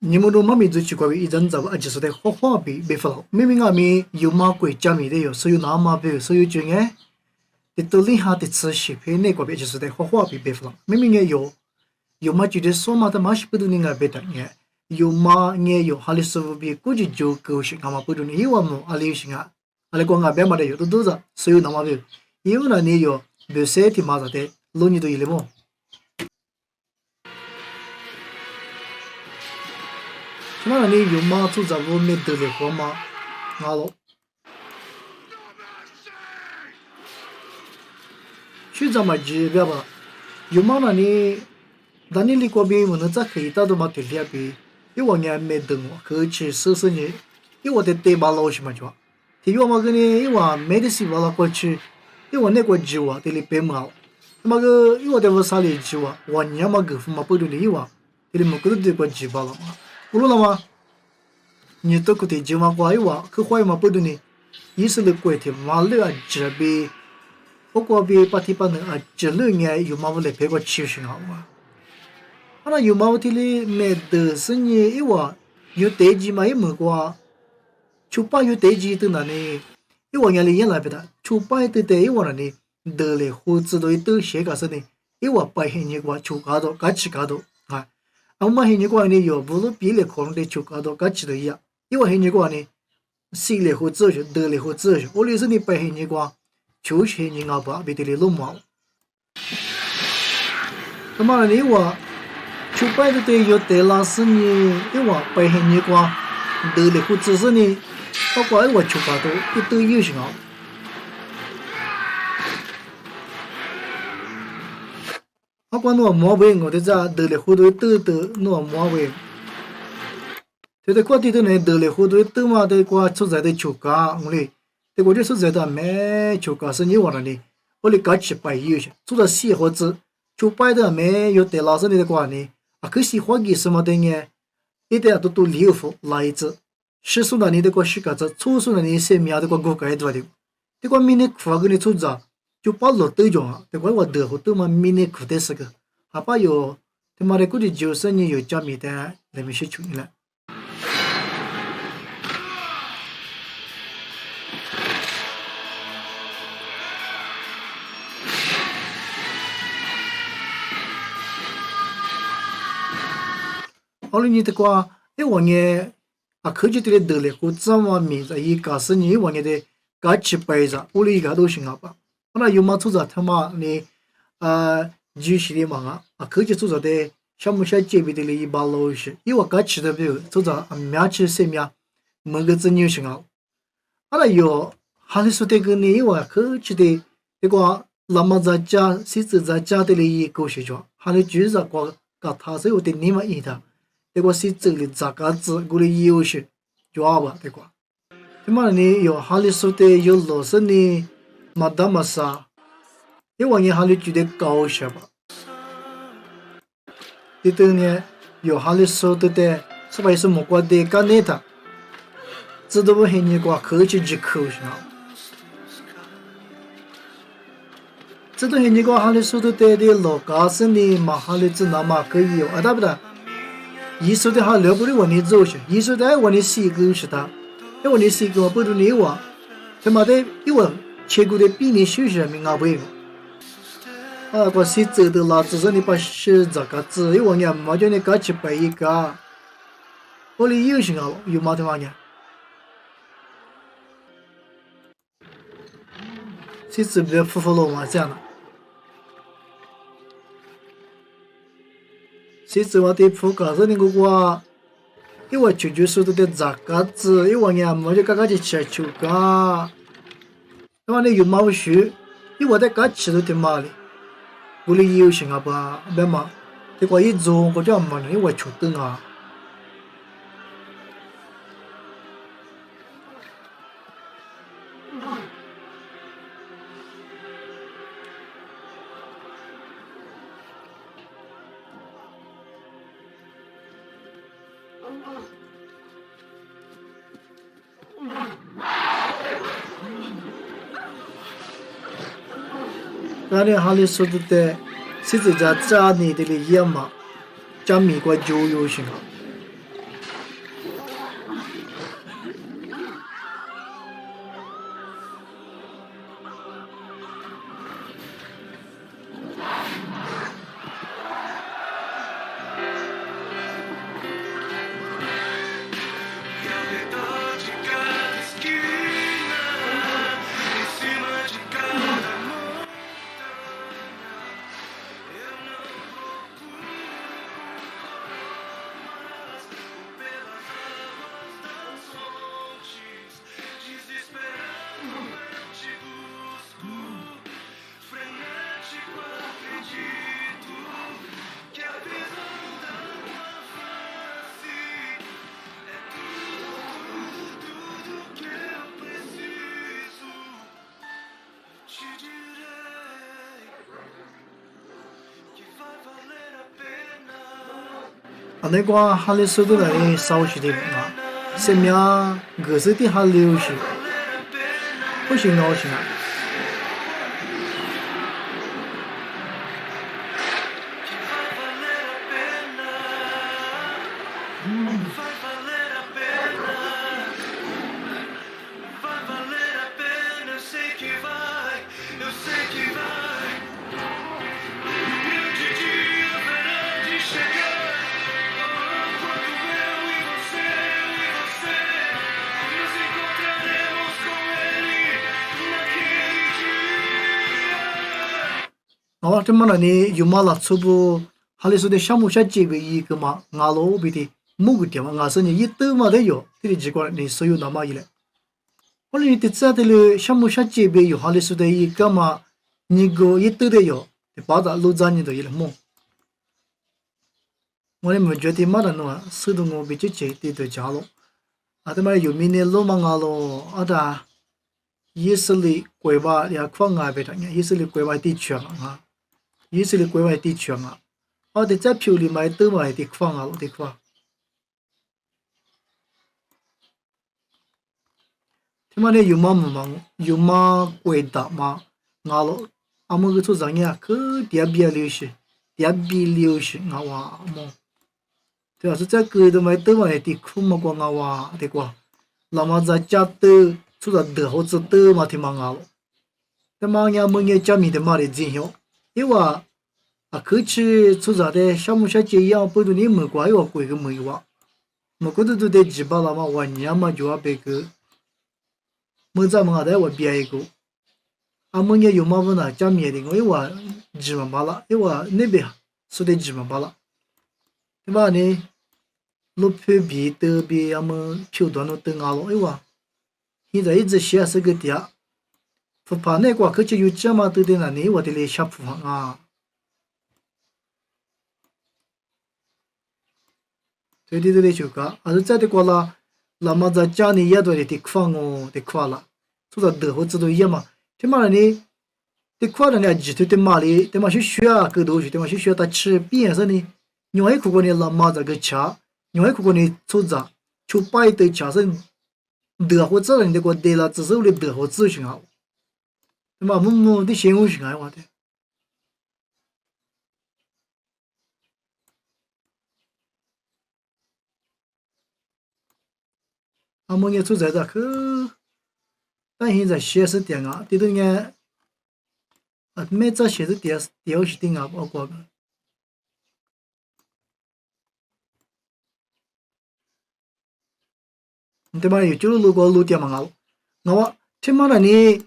你们都妈咪就去过一阵子吧，就是在画画被发了。明明阿咪有马鬼家咪的有，所有拿马被所有就哎，的都厉害的吃西配那个别就是在画画被发了。明明也有马就的说嘛的马是不都你爱被的哎，有马也有哈里师傅比估计就够些，阿嘛不都你有么阿里有些啊，阿里光阿边嘛的有都是所有拿马被，因为那你有别些的马子的，路你都有了么？他妈的你有马做杂物没得了活吗？阿罗。去咱们这边吧，有嘛那里，那里过边我们在可以打到嘛地里边，有我伢没等我，去试试呢，有我的对巴老什么着，他有嘛个呢，有我没得事巴拉过去，有我那个鸡哇，这里白毛，他妈个有我的我啥里鸡哇，我伢嘛个夫嘛不懂的有啊，这里么个都这个鸡巴了嘛，不รู้了吗？你都可得鸡嘛过有啊，可坏嘛不懂的，意思了过的嘛了啊这边。不过别把提把那啊，这两年有嘛我来陪我吃上好嘛？啊那有嘛我提里没得是你一话有代志嘛也没过，就把有代志的那里，一话伢里也来不得，就把的代一话那里得嘞，或者都都写个是呢，一话把黑你过就搞到，搞起搞到啊，啊嘛黑你过呢有不如别的可能的就搞到搞起的一样，一话黑你过呢，死嘞或者是得嘞或者是，我哩是你把黑你过。就是你阿爸被这里弄毛，他妈的你话，就摆的对有对老师呢，你话白黑你光，得了或只是呢，他怪我就搞到一堆有些啊，他管侬毛病我的咋得了或多得侬毛病，对的，过地头呢得了或多得嘛的过出在的就搞我嘞。这个就是在的没就告诉你话了呢，我哩搞起摆有些，做到细或者就摆的没有得老师的话呢，啊可喜欢给什么的呢？一点都留福来一次，实数那里的个是个子，错数那里些苗的个个改多的，这个明年苦个你出着，就把路对着啊，这个我得后头嘛明年苦的是个，还把有他妈的估计90年有加米的那边是穷了。奥利尼的话，一往年啊，科技的得了，或怎么面子，一告诉你往年的搞起摆着，我哩一个都行啊吧。那有嘛做着他妈的就是的嘛啊，科技做着的，像不像这边的一把老些，因为搞起的没有做着啊，苗起些苗，么个子牛行啊。那有还是说这个呢，因为科技的这个那么在家，甚至在家的里搞些着，还是就是个搞他是有的你们一的。这个是这里咋个子，我的有些就好吧，这个。他妈的有哈里说的有老师呢，没得么啥，因为你哈里觉得高些吧。这等呢有哈里说的，是不是么个的干那的，知道不？黑你个科技之口是啊，知道黑你个哈里说的老高是呢，嘛哈里只那么可以有，啊，对不对？艺术的哈了不得往你走去，艺术的往你西沟是他，要往你西沟不如你话，他妈的，因为切过的比你休息没阿不啊，我是走的啦，只是你把是这个字，因为你没叫你搞去背一个，我里有些啊，有嘛的嘛呢？是这边服了嘛这样的，是这边的服告诉你个话。因为舅舅说的这个字，因为你没就刚刚就吃球干，因为你有毛须，因为在刚吃的嘛哩，我哩有些啊吧，别嘛，这个一做我就没呢，因为球灯啊，那你哈里说的，是这家家里的哩也嘛，家美国就有些啊。那个哈里苏的那少许的啊，什么各式的哈流行，不行啊，不行啊。哦，这么了呢？有嘛了？初步哈里说的项目下这个一个嘛，俺老别的某个地方，俺说你一兜嘛都有，这里结果你所有那么一来，我哩的这的了项目下这边有哈里说的一个嘛，你个一兜的有，把它路上你都有了么？我哩没觉得嘛的喏，手动我比较接的都加了，啊他妈有明年路嘛俺咯，啊哒，以色列国外也矿啊别的，以色列国外地区啊。以色列国外地区啊，我哋在票里买到买的矿啊，的矿。他妈的有嘛么忙，有嘛贵大嘛，俺咯，俺们个做生意啊，可点别流行，点别流行啊哇么，对啊，是在贵的买到买的库嘛光啊哇的瓜，那么在家的出了的好子的嘛，听嘛俺咯，他妈伢们也家米的嘛的真香，因为啊，可去出啥的项目小姐样，不如你没关要贵个没哇，没过头都得几百了嘛，我年嘛就要别个，没咱们的我别一个，啊么也有嘛问啊，家面的我因为几万八了，因为那边说的几万八了，对吧呢？路票比得比俺们票段都等啊了，因为现在一直写是个点，不怕那个可去有这么多的那你我的来下铺房啊。对对对对，就个，而是在的过啦，那么在家里也多的矿哦，的矿了，做到德和制度一样嘛。他妈的你，的矿人家几头的马里，他妈去学啊，个东西，他妈去学他吃边上的，另外一个呢，那么这个吃，另外一个呢，做着，就摆的吃上德和制人的个得了，只是为了德和制行啊，他妈么么的先我行啊，我的。俺们也做在这去，但现在写是点啊，这都眼啊，每只写是点是点啊，包括个。对吧？有就是路过路点嘛我，我他妈的你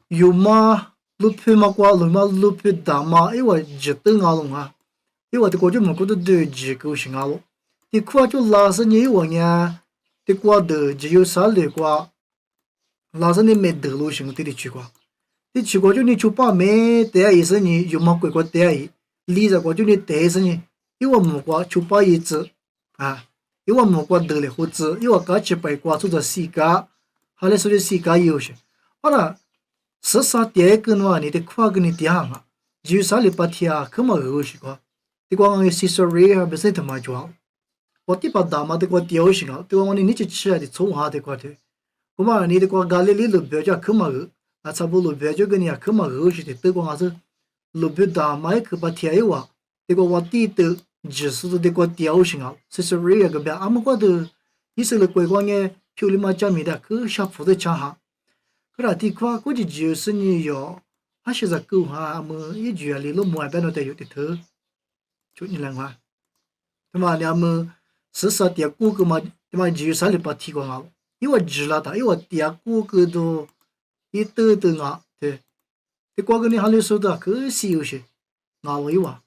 有嘛路票嘛过路嘛路票大嘛，因为几等啊龙啊，因为这个就没过得都几个行啊咯，你过就拉是你我呢，这过的只有啥来过，拉是你没得路行对的去过，你去过就你去把没得意思你有嘛鬼过得意，离着过就你得意思你，因为没过去把一只啊。因为没过得了或者因为刚去白瓜做着世界，后来说的世界有些，好了，十三点个呢，你得跨个你点啊，就啥里把天啊，可么有些个，你光个 Caesarea 不是他妈抓，我第把大嘛得个屌些个，对我你去吃的从下得个的，我嘛你得个咖喱里路边就可么有，啊差不多路边就跟你啊可么有些的，对光还是路边大嘛一个把天有啊，这个我地的。就是这个雕像啊，这是瑞个边，俺们过头以色列国光呢，票里嘛讲明的，可下铺的讲哈，可那地块估计就是你要，还是在够哈，俺们一句啊，里路莫边都得有的头，就你两块，对嘛？你俺们是啥点过个嘛，对嘛？就啥里把提光啊，因为值了的，因为点过个都一兜兜啊，对，这光个你还能说的，可惜有些，啊我有啊。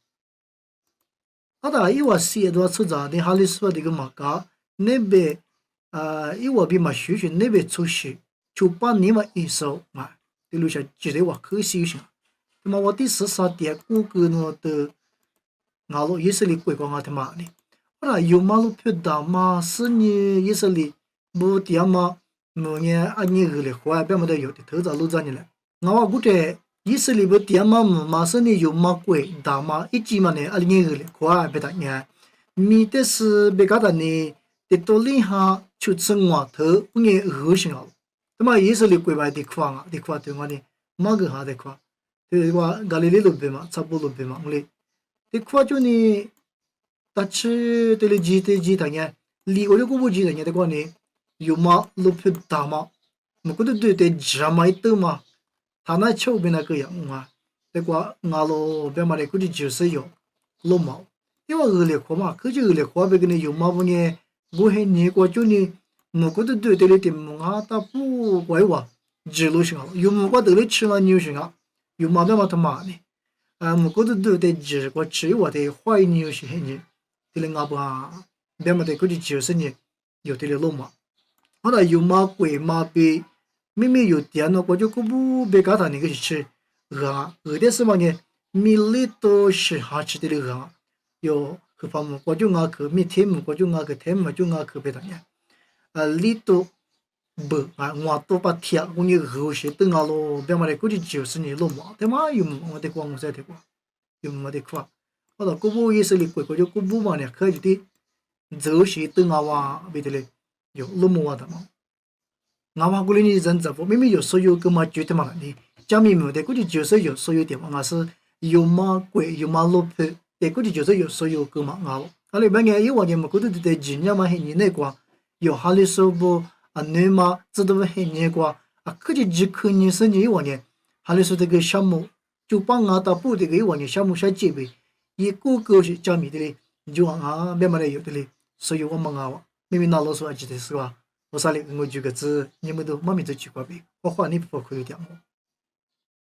因为写的出咋的，哈里说的个嘛个，那边因为比嘛学学那边出去，就把你们一手嘛，就留下记得话可惜些。那么我第13点谷歌呢的，俺路以色列国光啊他妈的，后来有马路票大嘛，是你以色列不点嘛，每年你个嘞花别么的有的投资路子你来，我估计。以色列不点嘛嘛是你有嘛贵大嘛一季嘛呢，阿里年个嘞，快别打年，米的是别个的呢，得多厉害，就生活头不也恶心了。那么也是你国外的矿啊，的矿对我呢，马个哈的矿，对话咖喱里路边嘛，差不路边嘛，我嘞，的矿就呢，但是对了几他呢，离我这个不记得呢的话呢，有嘛路边大嘛，我觉得对这么一多嘛，他那桥边那个样嘛，的话俺罗边嘛的估计就是有路毛。因为恶劣化嘛，可是恶劣化别个呢有嘛不呢？我还年过就呢，我觉得对了点么啊，他不怪我，记录型啊，有么个对了吃了牛型啊，有嘛别嘛他妈呢？我觉得对记过吃我的坏牛型呢，对了俺不啊，别嘛的估计就是呢，有对了路嘛，后来有嘛贵嘛比，明明有电了，我就可不别搞他那个吃，的是嘛呢？米粒都是好吃的了有和方木，我就爱去米天木，我就爱去天木，就爱去别的呢。里头不我都把铁，我你后些等下咯，别嘛的估计就是你落嘛，他妈有我的光我在的光，有我的夸，好了，古布也是你贵，我就古布嘛呢，可以的，这些等下哇，别的嘞，有落么的嘛。俺话过来你人怎不？明明有所有个嘛绝对嘛你讲明没得，估计就是有所有点嘛，俺是有嘛贵有嘛落配，对，估计就是有所有个嘛俺。俺里边眼有话你们估计在今年嘛很年那个，有哈里说不啊你嘛知道很年个啊，估计只可能是你话呢，哈里说这个项目就帮俺到部这个话呢项目下结备，一个个是讲明的嘞，你就啊别嘛的有的嘞，所以我们俺明明拿老说记得是吧？我啥哩？我举个字，你们都没名字举过呗？我话你不可以点我。